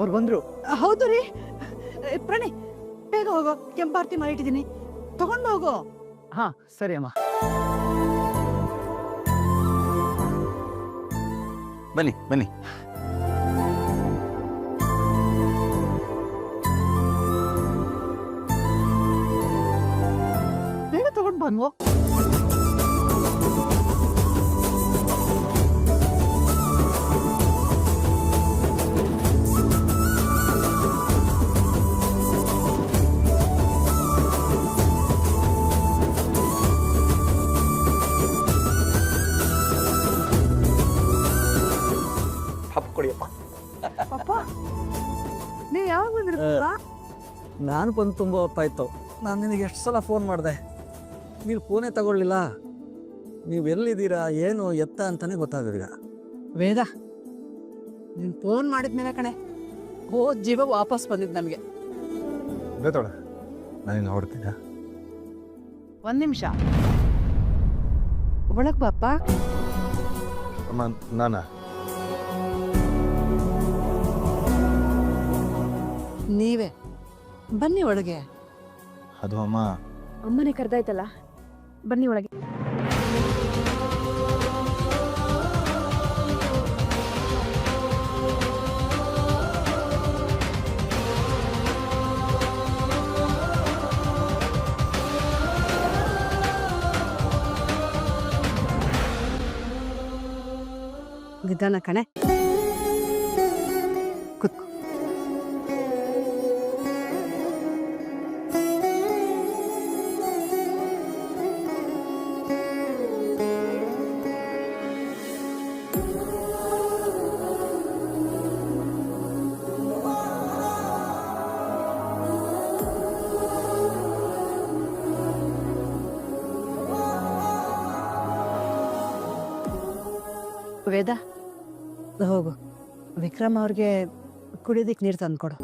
ಅವ್ರು ಬಂದ್ರು. ಹೌದು ರೀ. ಪ್ರಣಯ್ ಬೇಗ ಹೋಗೋ, ಕೆಂಪಾರ್ತಿ ಮಾಡಿಟ್ಟಿದ್ದೀನಿ, ತಗೊಂಡು ಹೋಗೋ. ಹಾ ಸರಿ ಅಮ್ಮ. ಬನ್ನಿ ಬನ್ನಿ. ಬೇಗ ತಗೊಂಡು ಬನ್ವೋ. ಕೊಡಿಯಪ್ಪ. ಪಪ್ಪ ನೀವು ಯಾವಾಗ ಬಂದ್ರಿ ಪಪ್ಪ? ನಾನು ಬಂದು ತುಂಬ ಹೊತ್ತಾಯ್ತು. ನಾನು ನಿನಗೆ ಎಷ್ಟು ಸಲ ಫೋನ್ ಮಾಡಿದೆ, ನೀವು ಫೋನೇ ತಗೊಳ್ಳಿಲ್ಲ. ನೀವು ಎಲ್ಲಿದ್ದೀರಾ ಏನು ಎತ್ತ ಅಂತಲೇ ಗೊತ್ತಾಗಲಿಲ್ಲ. ವೇದ, ನೀನು ಫೋನ್ ಮಾಡಿದ್ಮೇಲೆ ಕಣೆ ಹೋದ ಜೀವ ವಾಪಸ್ ಬಂದಿದ್ದು ನಮಗೆ. ಬೇತೋಳ ನಾನಿನ್ನು ಹೊಡ್ತಿದ್ದ. ಒಂದು ನಿಮಿಷ ಒಳಗೆ ಬಾಪ್ಪ. ಅಮ್ಮ ನಾನಾ? ನೀವೇ ಬನ್ನಿ ಒಳಗೆ. ಅದು ಅಮ್ಮ, ಅಮ್ಮನೇ ಕರೆದಾಯ್ತಲ್ಲ, ಬನ್ನಿ ಒಳಗೆ. ನಿಧಾನ ಕಣೆ, ಕುತ್ಕೋ. ವೇದ, ಹೋಗು, ವಿಕ್ರಮ್ ಅವ್ರಿಗೆ ಕುಡಿಯೋದಕ್ಕೆ ನೀರು ತಂದ್ಕೊಡು.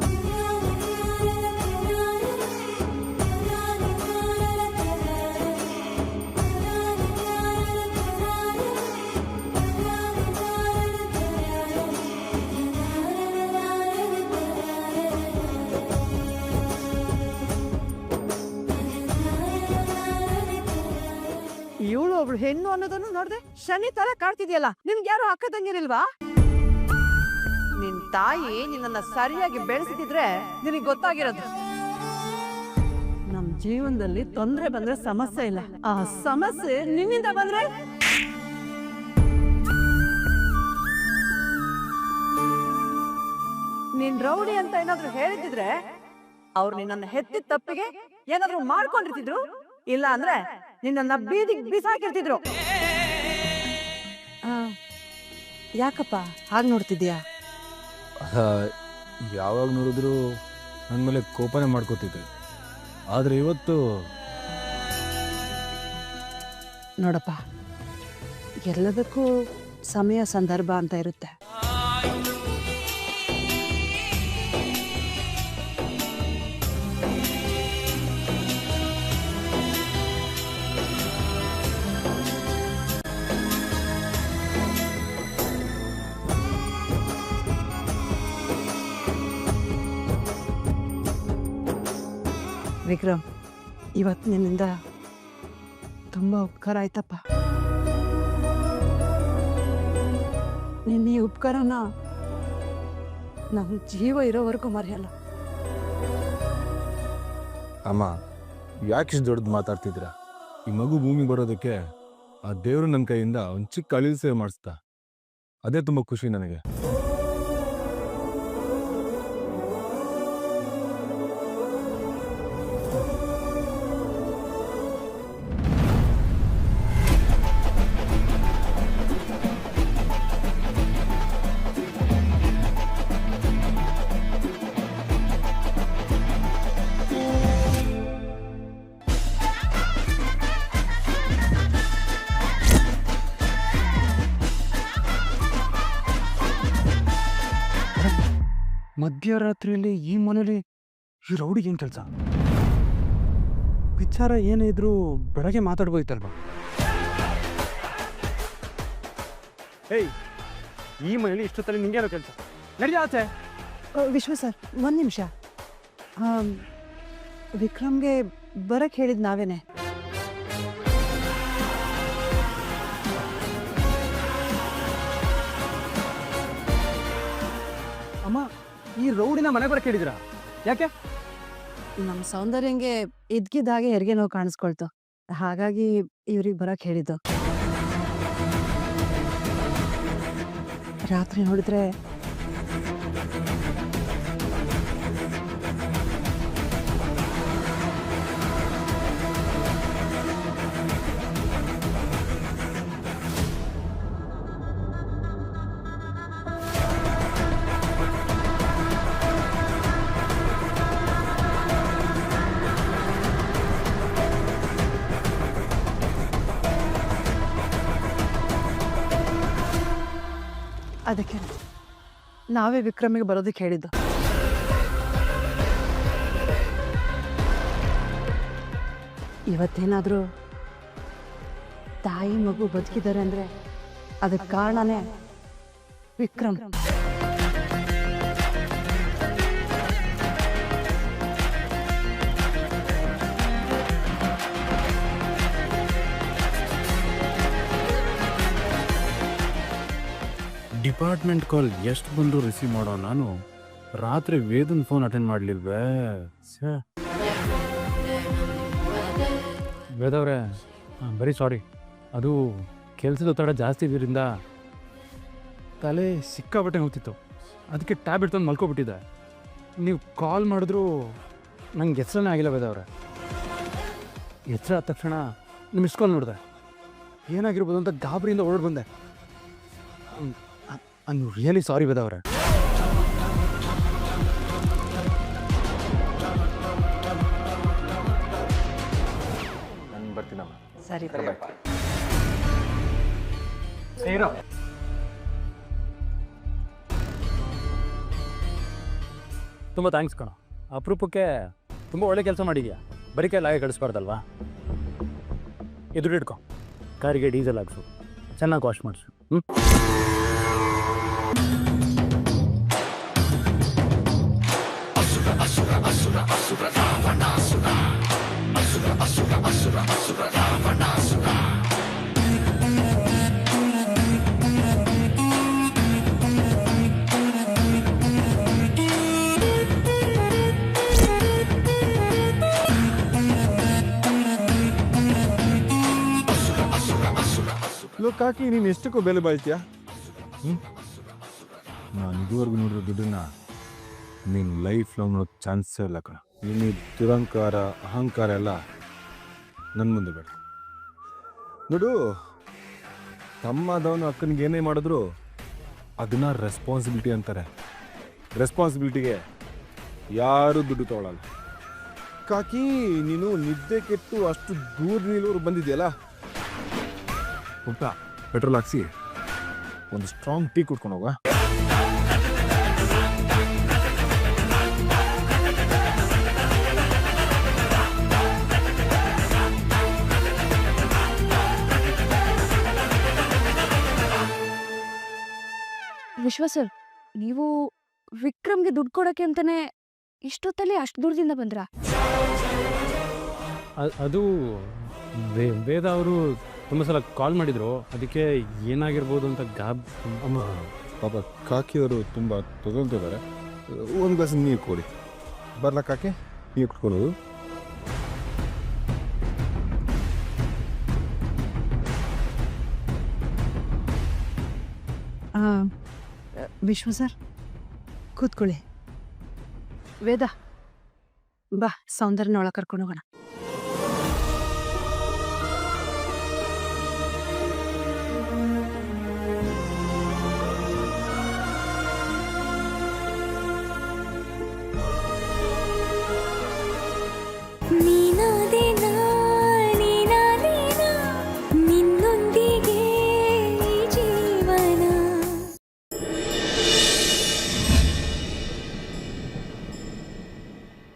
ಇವಳು ಒಬ್ಳು ಹೆಣ್ಣು ಅನ್ನೋದನ್ನು ನೋಡ್ದೆ ಶನಿ ತರ ಕಾಡ್ತಿದ್ಯಲ್ಲ. ನಿಮ್ಗೆ ಯಾರು ಅಕ್ಕ ತಂಗಿರಿಲ್ವಾ? ನಿನ್ ತಾಯಿ ನಿನ್ನ ಸರಿಯಾಗಿ ಬೆಳೆಸಿದ್ರೆ ನಿನಗೆ ಗೊತ್ತಾಗಿರೋದು. ನಮ್ ಜೀವನದಲ್ಲಿ ತೊಂದ್ರೆ ಬಂದ್ರೆ ಸಮಸ್ಯೆ ಇಲ್ಲ, ಆ ಸಮಸ್ಯೆ ನಿನ್ನಿಂದ ಬಂದ್ರೆ ನೀನ್ ರೌಡಿ ಅಂತ ಏನಾದ್ರು ಹೇಳಿದ್ರೆ ಅವ್ರು ನಿನ್ನ ಹೆತ್ತಿದ ತಪ್ಪಿಗೆ ಏನಾದ್ರು ಮಾಡ್ಕೊಂಡಿರ್ತಿದ್ರು, ಇಲ್ಲ ಅಂದ್ರೆ ನಿನ್ನ ಬೀದಿಗೆ ಬಿಸಾಕಿರ್ತಿದ್ರು. ಯಾಕಪ್ಪ ಹಾಗೆ ನೋಡ್ತಿದ್ಯಾ? ಯಾವಾಗ ನೋಡಿದ್ರು ನನ್ನ ಮೇಲೆ ಕೋಪನೆ ಮಾಡ್ಕೋತಿದ್ದೆ. ಆದರೆ ಇವತ್ತು ನೋಡಪ್ಪ, ಎಲ್ಲದಕ್ಕೂ ಸಮಯ ಸಂದರ್ಭ ಅಂತ ಇರುತ್ತೆ. ವಿಕ್ರಮ್, ಇವತ್ತು ನಿನ್ನಿಂದ ತುಂಬ ಉಪಕಾರ ಆಯ್ತಪ್ಪ. ನಿನ್ನ ಈ ಉಪಕಾರನ ನಮ್ಮ ಜೀವ ಇರೋವರೆಗೂ ಮರೆಯಲ್ಲ. ಅಮ್ಮ ಯಾಕಿಷ್ಟು ದೊಡ್ಡದು ಮಾತಾಡ್ತಿದ್ದೀರಾ? ಈ ಮಗು ಭೂಮಿಗೆ ಬರೋದಕ್ಕೆ ಆ ದೇವರು ನನ್ನ ಕೈಯಿಂದ ಒಂದು ಚಿಕ್ಕ ಅಳಿಲು ಸೇವೆ ಮಾಡಿಸ್ತಾ, ಅದೇ ತುಂಬ ಖುಷಿ ನನಗೆ. ಮಧ್ಯರಾತ್ರಿಯಲ್ಲಿ ಈ ಮನೇಲಿ ಈ ರೌಡಿಗೆ ಏನು ಕೆಲಸ? ವಿಚಾರ ಏನೇ ಇದ್ರೂ ಬೆಳಗ್ಗೆ ಮಾತಾಡ್ಬೋಯ್ತಲ್ವಾ? ಏಯ್, ಈ ಮನೇಲಿ ಇಷ್ಟೊತ್ತಲ್ಲಿ ನಿಂಗೇನೋ ಕೆಲಸ? ನಡಿ ಆಚೆ. ವಿಶ್ವ ಸರ್ ಒಂದು ನಿಮಿಷ. ವಿಕ್ರಮ್ಗೆ ಬರಕ್ಕೆ ಹೇಳಿದ್ ನಾವೇನೆ. ಅಮ್ಮ ಈ ರೌಡಿನ ಮನೆ ಬರಕ್ಕೆ ಹೇಳಿದಿರಾ? ಯಾಕೆ? ನಮ್ಮ ಸೌಂದರ್ಯಂಗೆ ಇದ್ಕಿದ್ದಾಗೆ ಹೆರಿಗೆ ನೋವು ಕಾಣಿಸ್ಕೊಳ್ತು, ಹಾಗಾಗಿ ಇವ್ರಿಗೆ ಬರಕ್ಕೆ ಹೇಳಿದ್ದು. ರಾತ್ರಿ ನೋಡಿದ್ರೆ ಅದಕ್ಕೆ ನಾವೇ ವಿಕ್ರಮಿಗೆ ಬರೋದಕ್ಕೆ ಹೇಳಿದ್ದು. ಇವತ್ತೇನಾದರೂ ತಾಯಿ ಮಗು ಬದುಕಿದ್ದಾರೆ ಅಂದರೆ ಅದಕ್ಕೆ ಕಾರಣನೇ ವಿಕ್ರಮ್. ಡಿಪಾರ್ಟ್ಮೆಂಟ್ ಕಾಲ್ ಎಷ್ಟು ಬಂದು ರಿಸೀವ್ ಮಾಡೋ ನಾನು ರಾತ್ರಿ ವೇದನ್ ಫೋನ್ ಅಟೆಂಡ್ ಮಾಡಲಿಲ್ವೇ? ವೇದವ್ರೆ ವೆರಿ ಸಾರಿ, ಅದು ಕೆಲಸದ ಒತ್ತಡ ಜಾಸ್ತಿ ಇದರಿಂದ ತಲೆ ಸಿಕ್ಕಾಬಟ್ಟೆ ನೋಗ್ತಿತ್ತು, ಅದಕ್ಕೆ ಟ್ಯಾಬ್ಲೆಟ್ ತಂದು ಮಲ್ಕೊಬಿಟ್ಟಿದ್ದೆ. ನೀವು ಕಾಲ್ ಮಾಡಿದ್ರು ನಂಗೆ ಹೆಸರನ್ನೇ ಆಗಿಲ್ಲ ವೇದವ್ರೆ. ಹೆಸರು ಆದ ತಕ್ಷಣ ಮಿಸ್ ಕಾಲ್ ನೋಡಿದೆ, ಏನಾಗಿರ್ಬೋದು ಅಂತ ಗಾಬರಿಯಿಂದ ಓಡ್ ಬಂದೆ. I'm really sorry ವೇದವ್ರೆ. ನಾನು ಬರ್ತೀನಮ್ಮ. ಸರಿ ತುಂಬ ಥ್ಯಾಂಕ್ಸ್ ಕಣ, ಅಪರೂಪಕ್ಕೆ ತುಂಬ ಒಳ್ಳೆ ಕೆಲಸ ಮಾಡಿದ್ಯಾ. ಬರೀ ಕೈಲಾಗೆ ಕಳಿಸ್ಬಾರ್ದಲ್ವಾ? ಎದುರು ಇಟ್ಕೊ, ಕಾರಿಗೆ ಡೀಸೆಲ್ ಹಾಕ್ಸು, ಚೆನ್ನಾಗಿ ವಾಶ್ ಮಾಡಿಸು. ಲೋಕಾಕಿ ನೀನು ಎಷ್ಟಕ್ಕೂ ಬೆಲೆ ಬಾಳ್ತೀಯಾ? ನಾನು ಇದುವರೆಗೂ ನೋಡಿರೋ ದುಡ್ಡನ್ನ ನೀನು ಲೈಫ್ ಲಾಂಗ್ ನೋಡೋ ಚಾನ್ಸೇ ಇಲ್ಲ ಕಣ. ನೀನು ದುರಂಕಾರ ಅಹಂಕಾರ ಎಲ್ಲ ನನ್ನ ಮುಂದೆ ಬೇಡ. ನೋಡು, ತಮ್ಮದವನು ಅಕ್ಕನಿಗೆ ಏನೇ ಮಾಡಿದ್ರು ಅದನ್ನ ರೆಸ್ಪಾನ್ಸಿಬಿಲಿಟಿ ಅಂತಾರೆ. ರೆಸ್ಪಾನ್ಸಿಬಿಲಿಟಿಗೆ ಯಾರೂ ದುಡ್ಡು ತಗೊಳ್ಳಲ್ಲ. ಕಾಕಿ ನೀನು ನಿದ್ದೆ ಕೆಟ್ಟು ಅಷ್ಟು ದೂರ ನಿಲ್ಲೋರು ಬಂದಿದೆಯಲ್ಲ, ಪುಟ್ಟ ಪೆಟ್ರೋಲ್ ಹಾಕ್ಸಿ ಒಂದು ಸ್ಟ್ರಾಂಗ್ ಟೀ ಕುಟ್ಕೊಂಡು ಹೋಗ. ವಿಶ್ವ ಸರ್, ನೀವು ವಿಕ್ರಮ್ಗೆ ದುಡ್ಡು ಕೊಡೋಕ್ಕೆ ಅಂತಾನೆ ಇಷ್ಟೊತ್ತಲ್ಲಿ ಅಷ್ಟು ದೂರದಿಂದ ಬಂದ್ರಾ? ಅದು ವೇದ ಅವರು ತುಂಬ ಸಲ ಕಾಲ್ ಮಾಡಿದ್ರು, ಅದಕ್ಕೆ ಏನಾಗಿರ್ಬೋದು ಅಂತ ಅಮ್ಮ ಪಾಪ ಕಾಕಿಯವರು ತುಂಬ ತೊಗೊಳ್ತಿದ್ದಾರೆ. ಒಂದು ಗ್ಲಾಸ್ ನೀರು ಕೊಡಿ. ಬರಲ್ಲ ಕಾಕಿ, ನೀರು ಕುಟ್ಕೊಳ್ಳೋದು. ವಿಶ್ವ ಸರ್ ಕೂತ್ಕೊಳ್ಳಿ. ವೇದ ಬಾ, ಸೌಂದರ್ಯನ ಒಳಗೆ ಕರ್ಕೊಂಡು ಹೋಗೋಣ.